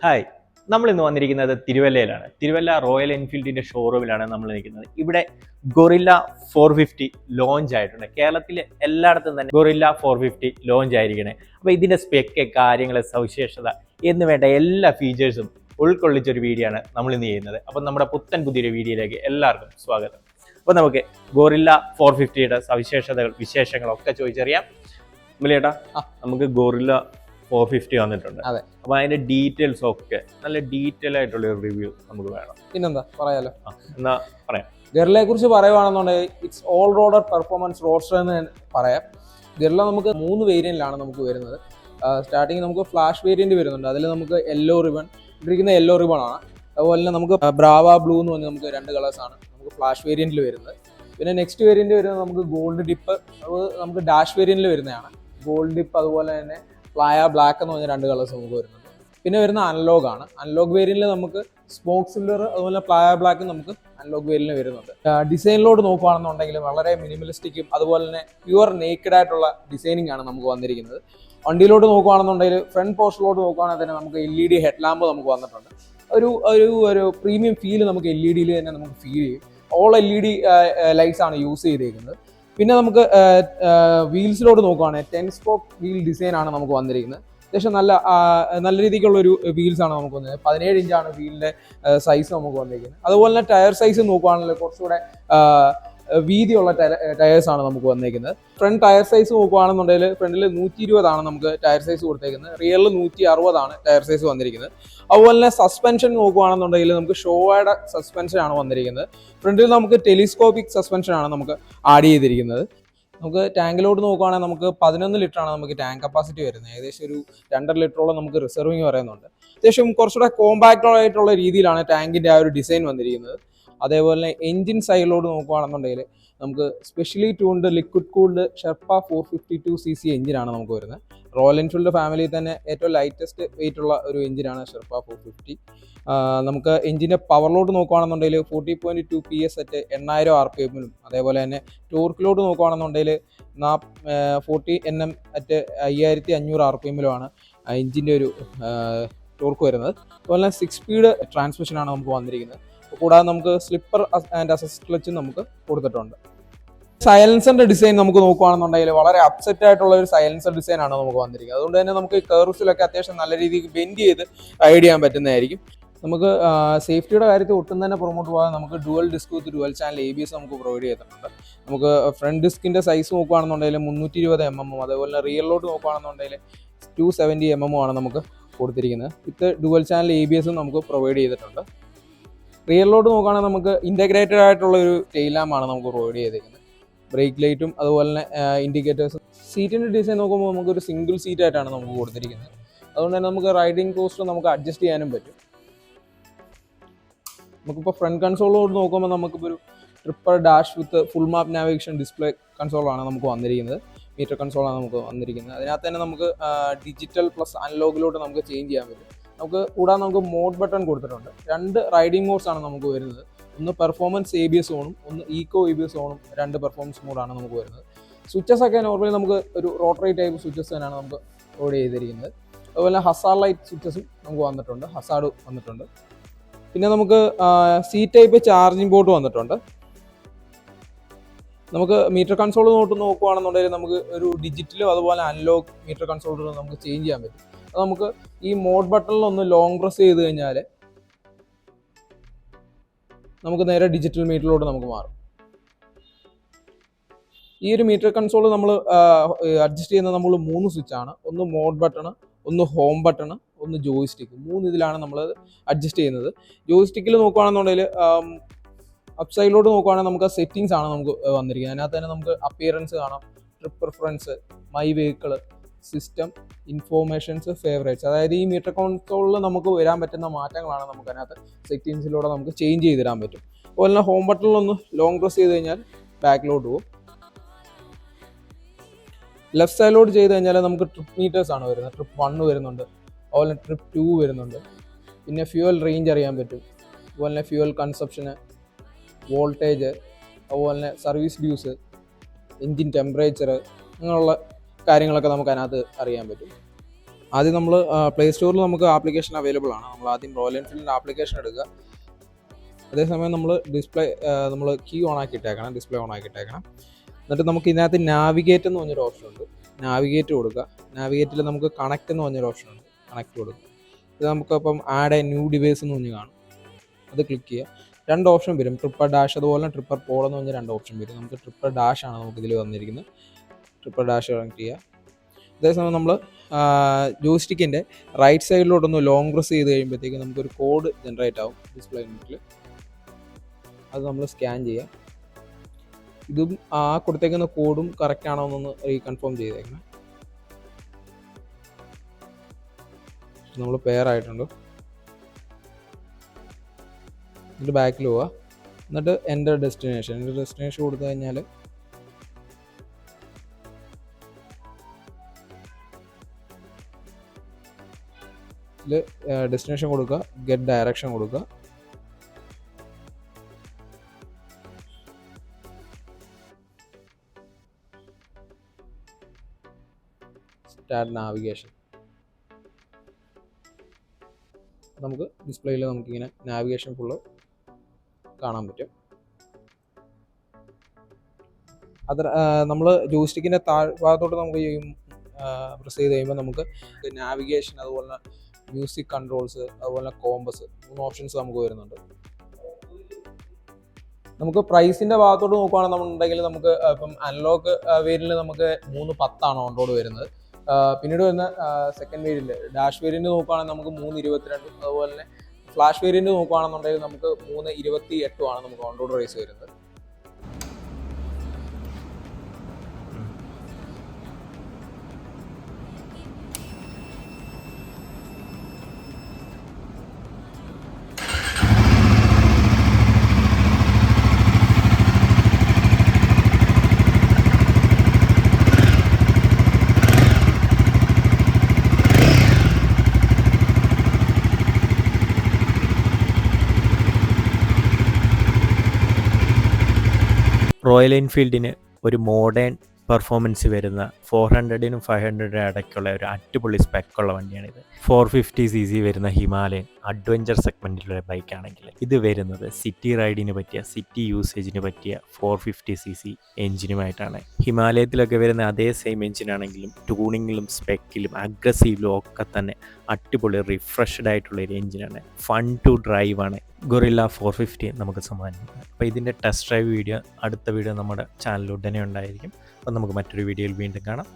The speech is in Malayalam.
ഹായ്, നമ്മൾ ഇന്ന് വന്നിരിക്കുന്നത് തിരുവല്ലയിലാണ്. തിരുവല്ല റോയൽ എൻഫീൽഡിന്റെ ഷോറൂമിലാണ് നമ്മൾ നിൽക്കുന്നത്. ഇവിടെ ഗൊറില്ല 450 ലോഞ്ച് ആയിട്ടുണ്ട്. കേരളത്തിലെ എല്ലായിടത്തും തന്നെ ഗൊറില്ല 450 ലോഞ്ച് ആയിരിക്കണേ. അപ്പോൾ ഇതിന്റെ സ്പെക്ക്, കാര്യങ്ങൾ, സവിശേഷത എന്ന് വേണ്ട എല്ലാ ഫീച്ചേഴ്സും ഉൾക്കൊള്ളിച്ചൊരു വീഡിയോ ആണ് നമ്മൾ ഇന്ന് ചെയ്യുന്നത്. അപ്പം നമ്മുടെ പുത്തൻ പുതിയൊരു വീഡിയോയിലേക്ക് എല്ലാവർക്കും സ്വാഗതം. അപ്പോൾ നമുക്ക് ഗൊറില്ല 450യുടെ സവിശേഷതകൾ, വിശേഷങ്ങളൊക്കെ ചോദിച്ചറിയാം. ചേട്ടാ, നമുക്ക് ഗൊറില്ല 450 വന്നിട്ടുണ്ട്. അതെ, അപ്പൊ അതിന്റെ ഡീറ്റെയിൽസ് ഒക്കെ നല്ല ഡീറ്റെയിൽ ആയിട്ടുള്ള ഒരു റിവ്യൂ നമുക്ക് വേണം. പിന്നെന്താ പറയാലോ. എന്നാ പറയാം. ഗറിലയെ കുറിച്ച് പറയുവാണെന്നുണ്ടെങ്കിൽ it's all roader performance roadster എന്ന് പറയാം. ഗറില നമുക്ക് 3 വേരിയന്റിലാണ് നമുക്ക് വരുന്നത്. സ്റ്റാർട്ടിങ് നമുക്ക് ഫ്ലാഷ് വേരിയന്റ് വരുന്നുണ്ട്. അതിൽ നമുക്ക് യെല്ലോ റിബൺ ഇട്ടിരിക്കുന്ന യെല്ലോ റിബൺ ആണ്. അതുപോലെ തന്നെ നമുക്ക് ബ്രാവ ബ്ലൂ എന്ന് പറഞ്ഞാൽ നമുക്ക് 2 കളേഴ്സ് ആണ് നമുക്ക് ഫ്ലാഷ് വേരിയന്റിൽ വരുന്നത്. പിന്നെ നെക്സ്റ്റ് വേരിയന്റ് വരുന്നത് നമുക്ക് ഗോൾഡ് ഡിപ്പ്, അത് നമുക്ക് ഡാഷ് വേരിയന്റിൽ വരുന്നതാണ്. ഗോൾഡ് ഡിപ്പ് അതുപോലെ തന്നെ ഫ്ലയ ബ്ലാക്ക് എന്ന് പറഞ്ഞ 2 കളേഴ്സ് നമുക്ക് വരുന്നുണ്ട്. പിന്നെ വരുന്ന അനലോഗ് ആണ്. അനലോഗ് വേരിയന്റിൽ നമുക്ക് സ്മോക്ക് സിൽവർ അതുപോലെ ഫ്ലയ ബ്ലാക്ക് നമുക്ക് അനലോഗ് വേരിയന്റിൽ വരുന്നുണ്ട്. ഡിസൈനിലോട് നോക്കുകയാണെന്നുണ്ടെങ്കിൽ വളരെ മിനിമലിസ്റ്റിക്കും അതുപോലെ തന്നെ പ്യുവർ നേക്കഡ് ആയിട്ടുള്ള ഡിസൈനിങ് ആണ് നമുക്ക് വന്നിരിക്കുന്നത്. വണ്ടിയിലോട്ട് നോക്കുകയാണെന്നുണ്ടെങ്കിൽ ഫ്രണ്ട് പോർഷനിലോട്ട് നോക്കുകയാണെങ്കിൽ തന്നെ നമുക്ക് LED ഹെഡ് ലാമ്പ് നമുക്ക് വന്നിട്ടുണ്ട്. ഒരു പ്രീമിയം ഫീൽ നമുക്ക് LED തന്നെ നമുക്ക് ഫീൽ ചെയ്യും. ഓൾ LED ലൈറ്റ്സ് ആണ് യൂസ് ചെയ്തിരിക്കുന്നത്. പിന്നെ നമുക്ക് വീൽസിലോട്ട് നോക്കുകയാണെങ്കിൽ 10 സ്പോക്ക് വീൽ ഡിസൈൻ ആണ് നമുക്ക് വന്നിരിക്കുന്നത്. അത്യാവശ്യം നല്ല രീതിക്കുള്ള ഒരു വീൽസ് ആണ് നമുക്ക് വന്നത്. 17 ഇഞ്ചാണ് വീലിന്റെ സൈസ് നമുക്ക് വന്നിരിക്കുന്നത്. അതുപോലെ തന്നെ ടയർ സൈസ് നോക്കുകയാണെങ്കിൽ കുറച്ചുകൂടെ വീതിയുള്ള ടയേഴ്സ് ആണ് നമുക്ക് വന്നിരിക്കുന്നത്. ഫ്രണ്ട് ടയർ സൈസ് നോക്കുകയാണെന്നുണ്ടെങ്കിൽ ഫ്രണ്ടിൽ 120 ആണ് നമുക്ക് ടയർ സൈസ് കൊടുത്തേക്കുന്നത്. റിയറിൽ 160 ആണ് ടയർ സൈസ് വന്നിരിക്കുന്നത്. അതുപോലെ തന്നെ സസ്പെൻഷൻ നോക്കുകയാണെന്നുണ്ടെങ്കിൽ നമുക്ക് ഷോയുടെ സസ്പെൻഷൻ ആണ് വന്നിരിക്കുന്നത്. ഫ്രണ്ടിൽ നമുക്ക് ടെലിസ്കോപ്പിക് സസ്പെൻഷൻ ആണ് നമുക്ക് ആഡ് ചെയ്തിരിക്കുന്നത്. നമുക്ക് ടാങ്കിലോട്ട് നോക്കുകയാണെങ്കിൽ നമുക്ക് 11 ലിറ്റർ ആണ് നമുക്ക് ടാങ്ക് കപ്പാസിറ്റി വരുന്നത്. ഏകദേശം ഒരു 2.5 ലിറ്ററോളം നമുക്ക് റിസർവിങ് പറയുന്നുണ്ട്. അത്യാവശ്യം കുറച്ചുകൂടെ കോമ്പാക്ട് ആയിട്ടുള്ള രീതിയിലാണ് ടാങ്കിന്റെ ആ ഒരു ഡിസൈൻ വന്നിരിക്കുന്നത്. അതേപോലെ എഞ്ചിൻ സൈഡിലോട്ട് നോക്കുകയാണെന്നുണ്ടെങ്കിൽ നമുക്ക് specially tuned liquid cooled sherpa 452cc എഞ്ചിനാണ് നമുക്ക് വരുന്നത്. റോയൽ എൻഫീൽഡ് ഫാമിലിയിൽ തന്നെ ഏറ്റവും ലൈറ്റസ്റ്റ് വെയിറ്റ് ഉള്ള ഒരു എഞ്ചിനാണ് ഷെർപ്പ 450. നമുക്ക് എഞ്ചിൻ്റെ പവറിലോട്ട് നോക്കുകയാണെന്നുണ്ടെങ്കിൽ 40.2 PS അറ്റ് 8000 RPM അതേപോലെ തന്നെ ടോർക്കിലോട്ട് നോക്കുകയാണെന്നുണ്ടെങ്കിൽ 40 Nm അറ്റ് 5500 RPM എഞ്ചിൻ്റെ ഒരു ടോർക്ക് വരുന്നത്. അതുപോലെ തന്നെ 6 സ്പീഡ് ട്രാൻസ്മിഷനാണ് നമുക്ക് വന്നിരിക്കുന്നത്. കൂടാതെ നമുക്ക് സ്ലിപ്പർ ആൻഡ് അസിസ്റ്റ് ക്ലച്ചും നമുക്ക് കൊടുത്തിട്ടുണ്ട്. സൈലൻസറിന്റെ ഡിസൈൻ നമുക്ക് നോക്കുകയാണെന്നുണ്ടെങ്കിൽ വളരെ അപ്സെറ്റ് ആയിട്ടുള്ള ഒരു സൈലൻസർ ഡിസൈൻ ആണ് നമുക്ക് വന്നിരിക്കുന്നത്. അതുകൊണ്ട് തന്നെ നമുക്ക് കർവ്സിലൊക്കെ അത്യാവശ്യം നല്ല രീതിക്ക് ബെൻഡ് ചെയ്ത് റൈഡ് ചെയ്യാൻ പറ്റുന്നതായിരിക്കും. നമുക്ക് സേഫ്റ്റിയുടെ കാര്യത്തിൽ ഒട്ടും തന്നെ പുറമോട്ട് പോകാതെ നമുക്ക് ഡുവൽ ഡിസ്ക് വിത്ത് ഡുവൽ ചാനൽ ABS നമുക്ക് പ്രൊവൈഡ് ചെയ്തിട്ടുണ്ട്. നമുക്ക് ഫ്രണ്ട് ഡിസ്കിന്റെ സൈസ് നോക്കുകയാണെന്നുണ്ടെങ്കിൽ 320 mm, അതേപോലെ റിയറിലോട്ട് നോക്കുകയാണെന്നുണ്ടെങ്കിൽ 270 mm ആണ് നമുക്ക് കൊടുത്തിരിക്കുന്നത്. വിത്ത് ഡുവൽ ചാനൽ ABS നമുക്ക് പ്രൊവൈഡ് ചെയ്തിട്ടുണ്ട്. റിയറിലോട്ട് നോക്കുകയാണെങ്കിൽ നമുക്ക് ഇൻ്റഗ്രേറ്റഡ് ആയിട്ടുള്ള ഒരു ടെയിൽ ലാമ്പാണ് നമുക്ക് പ്രൊവൈഡ് ചെയ്തിരിക്കുന്നത്. ബ്രേക്ക് ലൈറ്റും അതുപോലെ തന്നെ ഇൻഡിക്കേറ്റേഴ്സും. സീറ്റിൻ്റെ ഡിസൈൻ നോക്കുമ്പോൾ നമുക്കൊരു സിംഗിൾ സീറ്റ് ആയിട്ടാണ് നമുക്ക് കൊടുത്തിരിക്കുന്നത്. അതുകൊണ്ട് തന്നെ നമുക്ക് റൈഡിങ് പോസ്റ്റർ നമുക്ക് അഡ്ജസ്റ്റ് ചെയ്യാനും പറ്റും. നമുക്കിപ്പോൾ ഫ്രണ്ട് കൺസോളിലോട്ട് നോക്കുമ്പോൾ നമുക്കിപ്പോൾ ഒരു tripper dash with full map navigation display കൺസോളാണ് നമുക്ക് വന്നിരിക്കുന്നത്. മീറ്റർ കൺസോളാണ് നമുക്ക് വന്നിരിക്കുന്നത്. അതിനകത്ത് തന്നെ നമുക്ക് ഡിജിറ്റൽ പ്ലസ് അനലോഗിലോട്ട് നമുക്ക് ചേഞ്ച് ചെയ്യാൻ പറ്റും. കൂടാതെ നമുക്ക് മോഡ് ബട്ടൺ കൊടുത്തിട്ടുണ്ട്. 2 റൈഡിംഗ് മോഡ്സ് ആണ് നമുക്ക് വരുന്നത്. ഒന്ന് പെർഫോമൻസ് ABS ഓണും ഒന്ന് ഈക്കോ ABS ഓണും 2 പെർഫോമൻസ് മോഡാണ് നമുക്ക് വരുന്നത്. സ്വിച്ചസ് ഒക്കെ നോർമലി നമുക്ക് ഒരു റോട്ടറി ടൈപ്പ് സ്വിച്ചസ് തന്നെയാണ് നമുക്ക് ഓഡ് ചെയ്തിരിക്കുന്നത്. അതുപോലെ ഹസാർഡ് ലൈറ്റ് സ്വിച്ചസും നമുക്ക് വന്നിട്ടുണ്ട്, ഹസാർഡ് വന്നിട്ടുണ്ട്. പിന്നെ നമുക്ക് C ടൈപ്പ് ചാർജിങ് പോർട്ട് വന്നിട്ടുണ്ട്. നമുക്ക് മീറ്റർ കൺസോൾ നോക്കുകയാണെന്നുണ്ടെങ്കിൽ നമുക്ക് ഒരു ഡിജിറ്റലും അതുപോലെ അനലോഗ് മീറ്റർ കൺസോളുകൾ നമുക്ക് ചേഞ്ച് ചെയ്യാൻ പറ്റും. അത് നമുക്ക് ഈ മോഡ് ബട്ടണിൽ ഒന്ന് ലോങ് പ്രസ് ചെയ്ത് കഴിഞ്ഞാൽ നമുക്ക് നേരെ ഡിജിറ്റൽ മീറ്ററിലോട്ട് നമുക്ക് മാറും. ഈ ഒരു മീറ്റർ കൺസോൾ നമ്മൾ അഡ്ജസ്റ്റ് ചെയ്യുന്നത് നമ്മൾ 3 സ്വിച്ചാണ്. ഒന്ന് മോഡ് ബട്ടൺ, ഒന്ന് ഹോം ബട്ടൺ, ഒന്ന് ജോയിസ്റ്റിക്ക്. 3 ഇതിലാണ് നമ്മൾ അഡ്ജസ്റ്റ് ചെയ്യുന്നത്. ജോയിസ്റ്റിക്കിൽ നോക്കുകയാണെന്നുണ്ടെങ്കിൽ അപ്സൈഡിലോട്ട് നോക്കുകയാണെങ്കിൽ നമുക്ക് സെറ്റിങ്സ് ആണ് നമുക്ക് വന്നിരിക്കുന്നത്. അതിനകത്ത് തന്നെ നമുക്ക് അപ്പിയറൻസ് കാണാം, trip preference, my vehicle, system, informations, favourites. അതായത് ഈ മീറ്റർ കൺസോളിൽ നമുക്ക് വരാൻ പറ്റുന്ന മാറ്റങ്ങളാണ് നമുക്ക് അതിനകത്ത് സെറ്റിങ്സിലൂടെ നമുക്ക് ചേഞ്ച് ചെയ്തിടാൻ പറ്റും. അതുപോലെ തന്നെ ഹോം ബട്ടണിലൊന്ന് ലോങ് പ്രസ് ചെയ്ത് കഴിഞ്ഞാൽ ബാക്കിലോട്ട് പോകും. ലെഫ്റ്റ് സൈഡിലോട്ട് ചെയ്ത് കഴിഞ്ഞാൽ നമുക്ക് ട്രിപ്പ് മീറ്റേഴ്സ് ആണ് വരുന്നത്. ട്രിപ്പ് 1 വരുന്നുണ്ട്, അതുപോലെ ട്രിപ്പ് 2 വരുന്നുണ്ട്. പിന്നെ ഫ്യൂവൽ റേഞ്ച് അറിയാൻ പറ്റും, അതുപോലെ തന്നെ ഫ്യൂവൽ കൺസപ്ഷന്, വോൾട്ടേജ്, അതുപോലെ തന്നെ സർവീസ് ഡ്യൂസ്, എൻജിൻ ടെമ്പറേച്ചർ, അങ്ങനെയുള്ള കാര്യങ്ങളൊക്കെ നമുക്ക് അതിനകത്ത് അറിയാൻ പറ്റും. ആദ്യം നമ്മൾ പ്ലേ സ്റ്റോറിൽ നമുക്ക് ആപ്ലിക്കേഷൻ അവൈലബിൾ ആണ്. നമ്മൾ ആദ്യം റോയൽ എൻഫീൽഡിൻ്റെ ആപ്ലിക്കേഷൻ എടുക്കുക. അതേസമയം നമ്മൾ നമ്മൾ കീ ഓൺ ആക്കി ഇട്ടേക്കണം, ഡിസ്പ്ലേ ഓൺ ആക്കി ഇട്ടേക്കണം. എന്നിട്ട് നമുക്ക് ഇതിനകത്ത് നാവിഗേറ്റ് എന്ന് പറഞ്ഞൊരു ഓപ്ഷൻ ഉണ്ട്. നാവിഗേറ്റ് കൊടുക്കുക. നാവിഗേറ്റിൽ നമുക്ക് കണക്റ്റ് എന്ന് പറഞ്ഞൊരു ഓപ്ഷൻ ഉണ്ട്. കണക്റ്റ് കൊടുക്കുക. ഇത് നമുക്കപ്പം ആഡ് എ ന്യൂ ഡിവൈസ് എന്ന് പറഞ്ഞ് കാണും. അത് ക്ലിക്ക് ചെയ്യുക. 2 ഓപ്ഷൻ വരും, ട്രിപ്പർ ഡാഷ് അതുപോലെ ട്രിപ്പർ പോൾ എന്ന് പറഞ്ഞ 2 ഓപ്ഷൻ വരും. നമുക്ക് ട്രിപ്പർ ഡാഷ് ആണ് നമുക്ക് ഇതിൽ വന്നിരിക്കുന്നത്. ട്രിപ്പർ ഡാഷ് കണക്ട് ചെയ്യുക. അതേസമയം നമ്മൾ ജോയ്സ്റ്റിക്കിൻ്റെ റൈറ്റ് സൈഡിലോട്ടൊന്ന് ലോങ് പ്രസ് ചെയ്ത് കഴിയുമ്പോഴത്തേക്ക് നമുക്കൊരു കോഡ് ജനറേറ്റ് ആവും ഡിസ്പ്ലേ യൂണിറ്റിൽ. അത് നമ്മൾ സ്കാൻ ചെയ്യുക. ഇതും ആ കൊടുത്തേക്കുന്ന കോഡും കറക്റ്റ് ആണോ എന്നൊന്ന് റീകൺഫേം ചെയ്തേക്കണം. നമ്മൾ പെയർ ആയിട്ടുണ്ട്. എന്നിട്ട് ബാക്കിൽ പോവുക. എന്നിട്ട് എൻ്റെ ഡെസ്റ്റിനേഷൻ കൊടുത്തു കഴിഞ്ഞാൽ ഇതിൽ ഡെസ്റ്റിനേഷൻ കൊടുക്കുക, ഗെറ്റ് ഡയറക്ഷൻ കൊടുക്കുക. Start navigation. നമുക്ക് ഡിസ്പ്ലേയിൽ നമുക്കിങ്ങനെ നാവിഗേഷൻ ഫുള്ള് കാണാൻ പറ്റും. അത് നമ്മൾ ജോയ്സ്റ്റിക്കിൻ്റെ താഴ്ഭാഗത്തോട്ട് നമുക്ക് പ്രസ് ചെയ്ത് കഴിയുമ്പോൾ നമുക്ക് നാവിഗേഷൻ, അതുപോലെ മ്യൂസിക് കൺട്രോൾസ്, അതുപോലെ കോമ്പസ് 3 ഓപ്ഷൻസ് നമുക്ക് വരുന്നുണ്ട്. നമുക്ക് പ്രൈസിൻ്റെ ഭാഗത്തോട്ട് നോക്കുകയാണെന്നുണ്ടെങ്കിൽ നമുക്ക് ഇപ്പം അനലോഗ് വേരിയൻറ്റിൽ നമുക്ക് 310 ഓൺ റോഡ് വരുന്നത്. പിന്നീട് വരുന്ന സെക്കൻഡ് വേരിയൻറ്റ് ഡാഷ് വേരിയൻറ്റ് നോക്കുകയാണെങ്കിൽ നമുക്ക് 322. അതുപോലെ തന്നെ ഫ്ലാഷ് വേരിയൻറ്റ് നോക്കുകയാണെന്നുണ്ടെങ്കിൽ നമുക്ക് 328 നമുക്ക് ഓൺ റോഡ് പ്രൈസ് വരുന്നത്. റോയൽ എൻഫീൽഡിന് ഒരു മോഡേൺ പെർഫോമൻസ് വരുന്ന 400-നും 500-നും ഇടയ്ക്കുള്ള ഒരു അടിപൊളി സ്പെക്കുള്ള വണ്ടിയാണിത്. 450cc വരുന്ന ഹിമാലയൻ അഡ്വഞ്ചർ സെഗ്മെൻറ്റിലുള്ള ബൈക്കാണെങ്കിൽ ഇത് വരുന്നത് സിറ്റി റൈഡിന് പറ്റിയ, സിറ്റി യൂസേജിന് പറ്റിയ 450cc എഞ്ചിനുമായിട്ടാണ്. ഹിമാലയത്തിലൊക്കെ വരുന്ന അതേ സെയിം എഞ്ചിനാണെങ്കിലും ട്യൂണിങ്ങിലും സ്പെക്കിലും അഗ്രസീവിലും ഒക്കെ തന്നെ അടിപൊളി റിഫ്രഷ്ഡ് ആയിട്ടുള്ള ഒരു എഞ്ചിനാണ്. ഫൺ ടു ഡ്രൈവ് ആണ് ഗൊറില്ല 450 നമുക്ക് സമ്മാനിക്കുന്നത്. അപ്പോൾ ഇതിൻ്റെ ടെസ്റ്റ് ഡ്രൈവ് വീഡിയോ, അടുത്ത വീഡിയോ നമ്മുടെ ചാനലിൽ ഉടനെ ഉണ്ടായിരിക്കും. അപ്പോൾ നമുക്ക് മറ്റൊരു വീഡിയോയിൽ വീണ്ടും കാണാം.